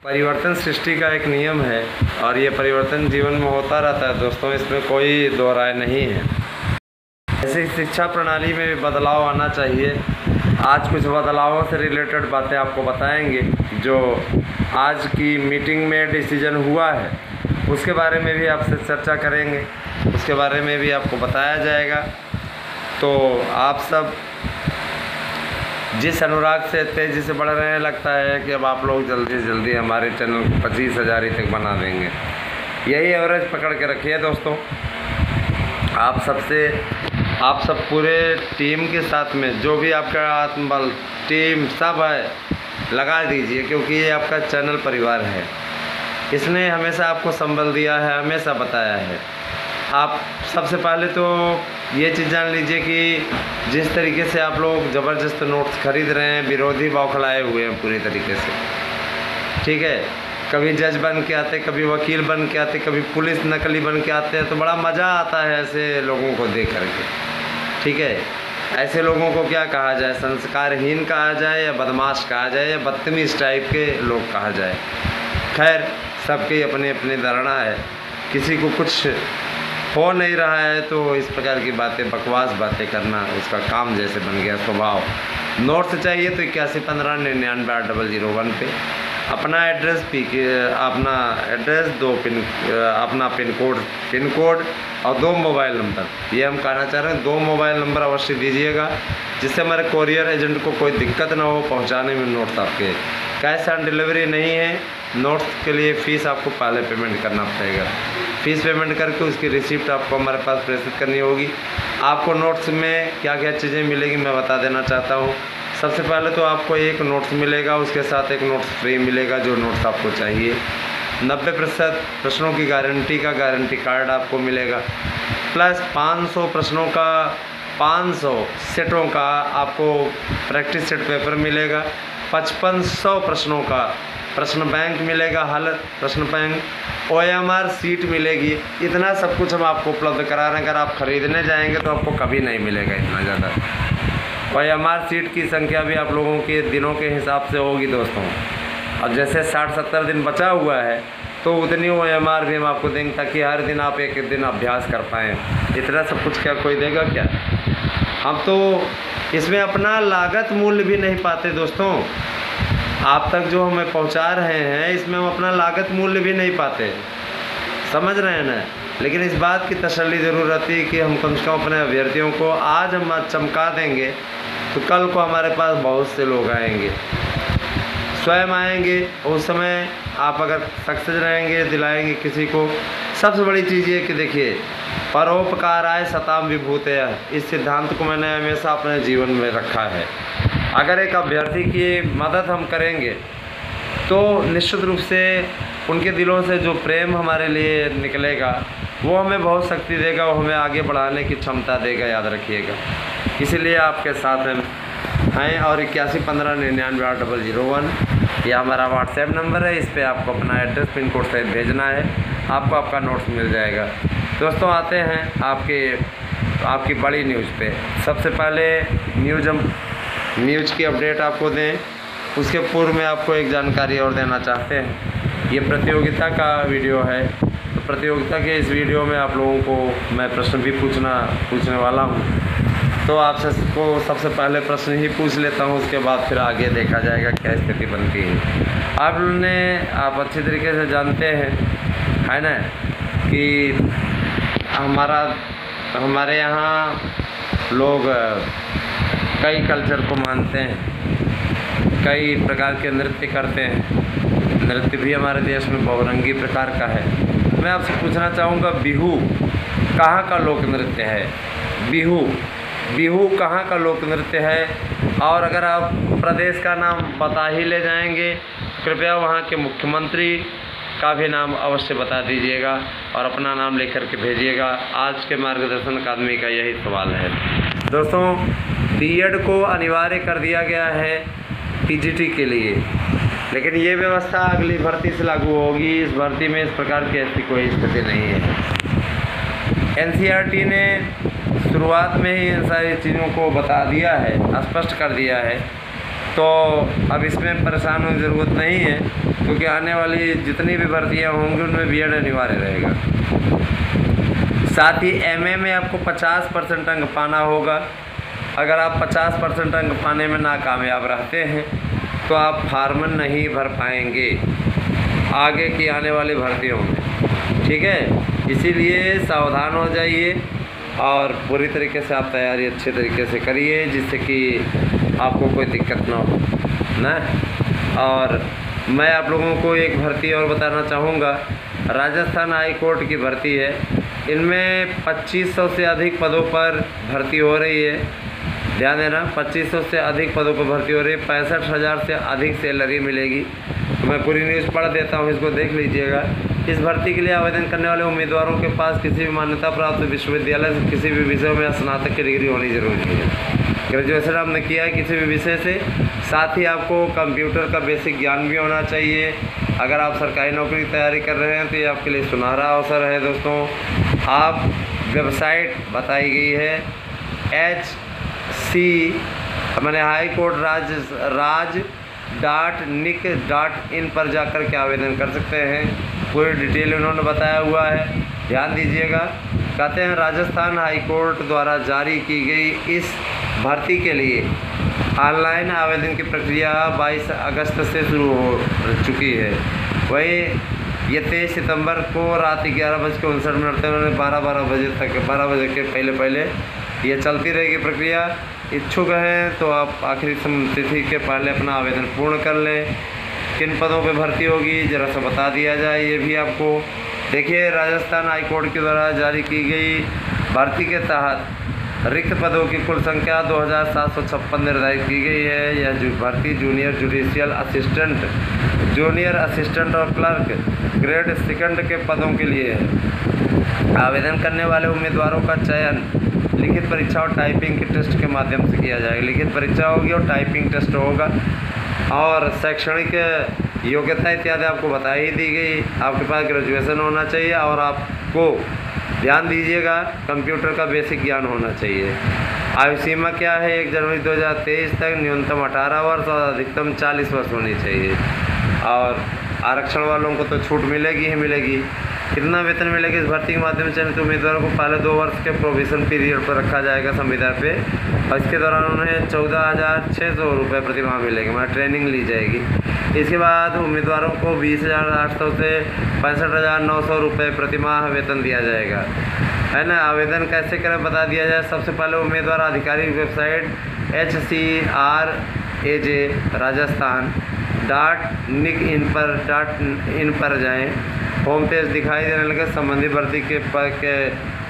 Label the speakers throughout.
Speaker 1: परिवर्तन सृष्टि का एक नियम है और ये परिवर्तन जीवन में होता रहता है दोस्तों, इसमें कोई दो राय नहीं है। ऐसे शिक्षा प्रणाली में भी बदलाव आना चाहिए। आज कुछ बदलावों से रिलेटेड बातें आपको बताएंगे जो आज की मीटिंग में डिसीजन हुआ है, उसके बारे में भी आपसे चर्चा करेंगे, उसके बारे में भी आपको बताया जाएगा। तो आप सब जिस अनुराग से तेज़ी से बढ़ रहे हैं, लगता है कि अब आप लोग जल्दी से जल्दी हमारे चैनल को 25,000 तक बना देंगे। यही एवरेज पकड़ के रखिए दोस्तों। आप सब पूरे टीम के साथ में जो भी आपका आत्मबल टीम सब है लगा दीजिए, क्योंकि ये आपका चैनल परिवार है। इसने हमेशा आपको संबल दिया है, हमेशा बताया है। आप सबसे पहले तो ये चीज़ जान लीजिए कि जिस तरीके से आप लोग ज़बरदस्त नोट्स खरीद रहे हैं, विरोधी बौखलाए हुए हैं पूरी तरीके से, ठीक है। कभी जज बन के आते, कभी वकील बन के आते, कभी पुलिस नकली बन के आते हैं, तो बड़ा मज़ा आता है ऐसे लोगों को देख करके, ठीक है। ऐसे लोगों को क्या कहा जाए, संस्कारहीन कहा जाए या बदमाश कहा जाए या बदतमीज़ टाइप के लोग कहा जाए। खैर, सबकी अपनी अपनी धारणा है। किसी को कुछ हो नहीं रहा है तो इस प्रकार की बातें, बकवास बातें करना उसका काम जैसे बन गया स्वभाव। नोट्स चाहिए तो 8115998001 पे अपना एड्रेस अपना एड्रेस अपना पिन कोड और 2 मोबाइल नंबर, ये हम कहना चाह रहे हैं। 2 मोबाइल नंबर अवश्य दीजिएगा, जिससे हमारे कोरियर एजेंट को कोई दिक्कत ना हो पहुंचाने में नोट्स आपके। कैश ऑन डिलीवरी नहीं है। नोट्स के लिए फ़ीस आपको पहले पेमेंट करना पड़ेगा। फ़ीस पेमेंट करके उसकी रिसिप्ट आपको हमारे पास प्रेषित करनी होगी। आपको नोट्स में क्या क्या चीज़ें मिलेगी मैं बता देना चाहता हूँ। सबसे पहले तो आपको एक नोट्स मिलेगा, उसके साथ एक नोट्स फ्री मिलेगा जो नोट्स आपको चाहिए। 90% प्रश्नों की गारंटी कार्ड आपको मिलेगा, प्लस 500 प्रश्नों का 500 सेटों का आपको प्रैक्टिस सेट पेपर मिलेगा। 5500 प्रश्नों का प्रश्न बैंक मिलेगा, हल प्रश्न बैंक, OMR सीट मिलेगी। इतना सब कुछ हम आपको उपलब्ध करा रहे हैं। अगर आप ख़रीदने जाएंगे तो आपको कभी नहीं मिलेगा इतना ज़्यादा। OMR सीट की संख्या भी आप लोगों के दिनों के हिसाब से होगी दोस्तों। अब जैसे 60-70 दिन बचा हुआ है तो उतनी OMR भी हम आपको देंगे, ताकि हर दिन आप एक दिन अभ्यास कर पाएँ। इतना सब कुछ क्या कोई देगा क्या? हम तो इसमें अपना लागत मूल्य भी नहीं पाते दोस्तों। आप तक जो हमें पहुंचा रहे हैं इसमें हम अपना लागत मूल्य भी नहीं पाते, समझ रहे हैं ना। लेकिन इस बात की तसल्ली ज़रूर रहती है कि हम कम से कम अपने अभ्यर्थियों को आज हम चमका देंगे तो कल को हमारे पास बहुत से लोग आएंगे, स्वयं आएंगे। उस समय आप अगर सक्सेस रहेंगे, दिलाएंगे किसी को। सबसे बड़ी चीज़ ये कि देखिए, परोपकाराय सताम विभूतयः, इस सिद्धांत को मैंने हमेशा अपने जीवन में रखा है। अगर एक अभ्यर्थी की मदद हम करेंगे तो निश्चित रूप से उनके दिलों से जो प्रेम हमारे लिए निकलेगा वो हमें बहुत शक्ति देगा, वो हमें आगे बढ़ाने की क्षमता देगा, याद रखिएगा। इसीलिए आपके साथ हैं। और 8115998001 यह हमारा व्हाट्सएप नंबर है। इस पर आपको अपना एड्रेस पिन कोड सहित भेजना है, आपको आपका नोट्स मिल जाएगा। दोस्तों, आते हैं आपकी बड़ी न्यूज़ पे। सबसे पहले न्यूज़ की अपडेट आपको दें, उसके पूर्व में आपको एक जानकारी और देना चाहते हैं। ये प्रतियोगिता का वीडियो है, तो प्रतियोगिता के इस वीडियो में आप लोगों को मैं प्रश्न भी पूछने वाला हूँ। तो आपसे को सबसे पहले प्रश्न ही पूछ लेता हूँ, उसके बाद फिर आगे देखा जाएगा क्या स्थिति बनती है। आप अच्छी तरीके से जानते हैं, है ना, कि हमारे यहाँ लोग कई कल्चर को मानते हैं, कई प्रकार के नृत्य करते हैं। नृत्य भी हमारे देश में बहुरंगी प्रकार का है। मैं आपसे पूछना चाहूँगा, बिहू कहाँ का लोक नृत्य है? बिहू कहाँ का लोक नृत्य है? और अगर आप प्रदेश का नाम बता ही ले जाएंगे, कृपया वहाँ के मुख्यमंत्री का भी नाम अवश्य बता दीजिएगा और अपना नाम लेकर के भेजिएगा। आज के मार्गदर्शन अकादमी का यही सवाल है दोस्तों। B.Ed को अनिवार्य कर दिया गया है PGT के लिए, लेकिन ये व्यवस्था अगली भर्ती से लागू होगी। इस भर्ती में इस प्रकार की ऐसी कोई स्थिति नहीं है। NCERT ने शुरुआत में ही इन सारी चीज़ों को बता दिया है, स्पष्ट कर दिया है तो अब इसमें परेशान होने की ज़रूरत नहीं है, क्योंकि आने वाली जितनी भी भर्तियाँ होंगी उनमें बीएड अनिवार्य रहेगा। साथ ही एमए में आपको 50% अंक पाना होगा। अगर आप 50% अंक पाने में नाकामयाब रहते हैं तो आप फार्म नहीं भर पाएंगे आगे की आने वाली भर्तियों में, ठीक है। इसीलिए सावधान हो जाइए और पूरी तरीके से आप तैयारी अच्छे तरीके से करिए, जिससे कि आपको कोई दिक्कत ना हो ना। और मैं आप लोगों को एक भर्ती और बताना चाहूँगा, राजस्थान हाई कोर्ट की भर्ती है। इनमें 2500 से अधिक पदों पर भर्ती हो रही है। ध्यान देना, 2500 से अधिक पदों पर भर्ती हो रही है। 65,000 से अधिक सैलरी मिलेगी। तो मैं पूरी न्यूज़ पढ़ देता हूँ, इसको देख लीजिएगा। इस भर्ती के लिए आवेदन करने वाले उम्मीदवारों के पास किसी भी मान्यता प्राप्त विश्वविद्यालय से किसी भी विषय में स्नातक की डिग्री होनी जरूरी है। ग्रेजुएशन आपने किया है किसी भी विषय से। साथ ही आपको कंप्यूटर का बेसिक ज्ञान भी होना चाहिए। अगर आप सरकारी नौकरी की तैयारी कर रहे हैं तो ये आपके लिए सुनहरा अवसर है दोस्तों। आप वेबसाइट बताई गई है मैंने हाई कोर्ट raj.nic.in पर जाकर के आवेदन कर सकते हैं। पूरी डिटेल उन्होंने बताया हुआ है, ध्यान दीजिएगा। कहते हैं राजस्थान हाई कोर्ट द्वारा जारी की गई इस भर्ती के लिए ऑनलाइन आवेदन की प्रक्रिया 22 अगस्त से शुरू हो चुकी है। वही ये 23 सितंबर को रात 11:59 से 12 बजे के पहले ये चलती रहेगी प्रक्रिया। इच्छुक हैं तो आप आखिरी तिथि के पहले अपना आवेदन पूर्ण कर लें। किन पदों पे भर्ती होगी ज़रा सा बता दिया जाए ये भी आपको। देखिए, राजस्थान हाई कोर्ट के द्वारा जारी की गई भर्ती के तहत रिक्त पदों की कुल संख्या 2756 निर्धारित की गई है। यह भर्ती जूनियर असिस्टेंट और क्लर्क ग्रेड सेकंड के पदों के लिए है। आवेदन करने वाले उम्मीदवारों का चयन लिखित परीक्षा और टाइपिंग के टेस्ट के माध्यम से किया जाएगा। लिखित परीक्षा होगी और टाइपिंग टेस्ट होगा। और शैक्षणिक योग्यता इत्यादि आपको बता ही दी गई। आपके पास ग्रेजुएशन होना चाहिए और आपको ध्यान दीजिएगा कंप्यूटर का बेसिक ज्ञान होना चाहिए। आयु सीमा क्या है? 1 जनवरी 2023 तक न्यूनतम 18 वर्ष और अधिकतम 40 वर्ष होनी चाहिए। और आरक्षण वालों को तो छूट मिलेगी ही मिलेगी। कितना वेतन मिलेगा? इस भर्ती के माध्यम से चयनित उम्मीदवारों को पहले 2 वर्ष के प्रोविजन पीरियड पर रखा जाएगा संविदा पे, और इसके दौरान उन्हें 14,600 रुपये प्रतिमाह मिलेंगे, मतलब ट्रेनिंग ली जाएगी। इसके बाद उम्मीदवारों को 20,800 से 65,900 रुपये प्रतिमाह वेतन दिया जाएगा, है ना। आवेदन कैसे करें बता दिया जाए। सबसे पहले उम्मीदवार आधिकारिक वेबसाइट HCRAJ.nic.in पर जाएं। होम पेज दिखाई देने लगे, संबंधित भर्ती के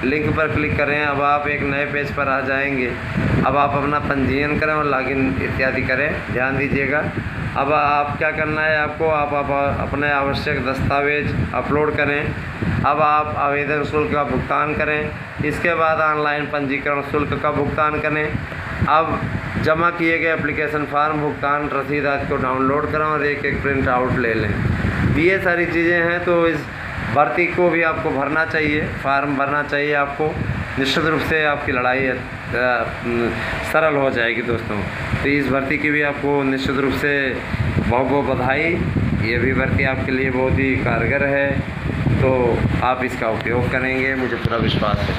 Speaker 1: लिंक पर क्लिक करें। अब आप एक नए पेज पर आ जाएंगे। अब आप अपना पंजीयन करें और लॉगिन इत्यादि करें, ध्यान दीजिएगा। अब आप क्या करना है आपको, आप अपने आवश्यक दस्तावेज अपलोड करें। अब आप आवेदन शुल्क का भुगतान करें। इसके बाद ऑनलाइन पंजीकरण शुल्क का भुगतान करें। अब जमा किए गए एप्लीकेशन फॉर्म, भुगतान रसीद आदि को डाउनलोड करें और एक प्रिंट आउट ले लें। ये सारी चीज़ें हैं, तो इस भर्ती को भी आपको भरना चाहिए, फॉर्म भरना चाहिए आपको। निश्चित रूप से आपकी लड़ाई सरल हो जाएगी दोस्तों। तो इस भर्ती की भी आपको निश्चित रूप से बहुत बहुत बधाई। ये भी भर्ती आपके लिए बहुत ही कारगर है, तो आप इसका उपयोग करेंगे, मुझे पूरा विश्वास है।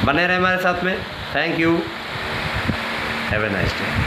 Speaker 1: बने रहे हमारे साथ में। Thank you, have a nice day.